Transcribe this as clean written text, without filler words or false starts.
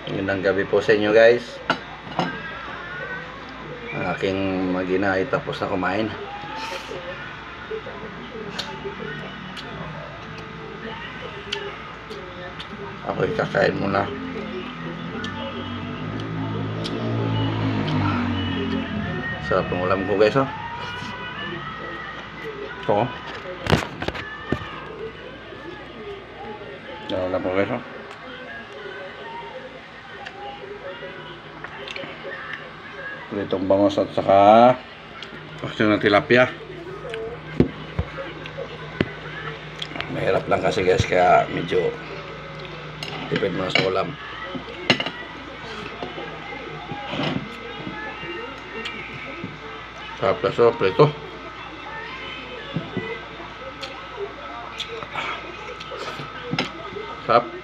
Magandang gabi po sa inyo guys. Ang aking mag-ina ay tapos na kumain. Ako'y kakain muna. Sarap ng ulam ko guys, oh. Ito, oh. Ulam ko guys, oh. Pritong bangos at saka portion ng tilapia. Mahirap lang kasi guys, kaya medyo tipid muna sa ulam. Sarap na so, prito. Sarap.